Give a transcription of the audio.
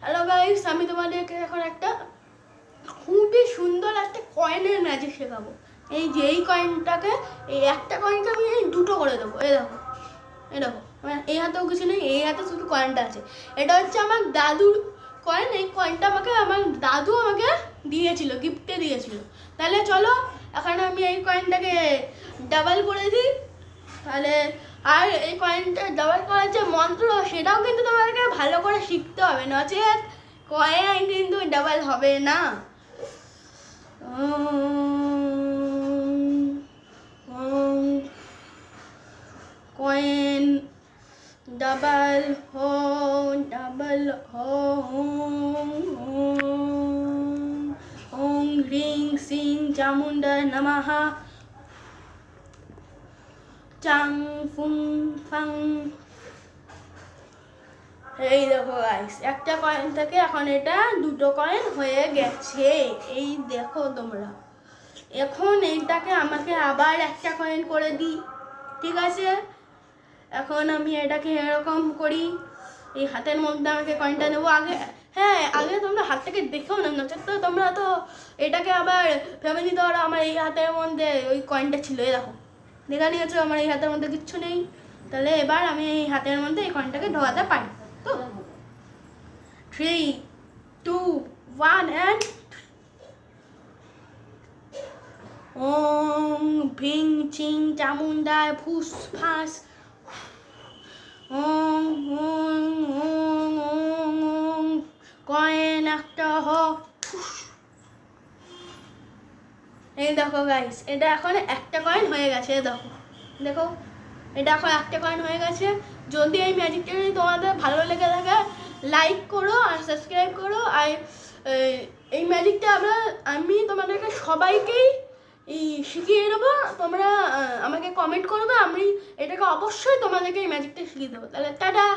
Hello guys, আমি তোমাদেরকে এখন একটা খুবই সুন্দর একটা কয়েনের ম্যাজিক শেখাবো। এই যে এই কয়েনটাকে, এই একটা কয়েনকে আমি দুটো করে দেবো। এই দেখো, এই দেখো, এই হাতেও কিছু নেই, এই হাতে শুধু কয়েনটা আছে। এটা হচ্ছে আমার দাদুর কয়েন। এই কয়েনটা আমার দাদু আমাকে দিয়েছিল, গিফটে দিয়েছিল। তাহলে চলো এখন আমি এই কয়েনটাকে ডাবল করে দিই। তাহলে আর এই কয়েনটা ডাবল করার যে মন্ত্র, সেটাও কিন্তু তোমাদেরকে ভালো করে শিখতে হবে, নচেত কয়েন কিন্তু ডাবল হবে না। কয়েন ডাবল হো, ডাবল হো। ওং হ্রিং সিং চামুন্ডা নমঃ। চাং ফুং ফাং। এই দেখো গাইস, একটা কয়েন থেকে এখন এটা দুটো কয়েন হয়ে গেছে। এই দেখো তোমরা, এখন এইটাকে আমাকে আবার একটা কয়েন করে দিই, ঠিক আছে? এখন আমি এটাকে এরকম করি, এই হাতের মধ্যে আমাকে কয়েনটা নেবো আগে। হ্যাঁ, আগে তোমরা হাতটাকে দেখেও না, নচেত তোমরা তো এটাকে আবার ভেবে নিতে পারো আমার এই হাতের মধ্যে ওই কয়েনটা ছিল। এই দেখো, দেখা নিয়েছো আমার এই হাতের মধ্যে কিচ্ছু নেই। তাহলে এবার আমি এই হাতের মধ্যে এই কয়েনটাকে ঢোকাতে পারি তো। 3, 2, 1 and ওং ভিং চিং চামুন্ডায় ফুস ফাস। ওং ওং ওং ওং ওং। কয়েন একটা হ। এই দেখো গাইস, এটা এখন একটা কয়েন হয়ে গেছে। দেখো দেখো, এটা এখন একটা কয়েন হয়ে গেছে। যদি এই ম্যাজিকটা যদি তোমাদের ভালো লেগে থাকে, লাইক করো আর সাবস্ক্রাইব করো। আর এই ম্যাজিকটা আমি তোমাদেরকে সবাইকেই শিখিয়ে দেবো। তোমরা আমাকে কমেন্ট করবে, আমি এটাকে অবশ্যই তোমাদেরকে এই ম্যাজিকটা শিখিয়ে দেবো। তাহলে টাটা।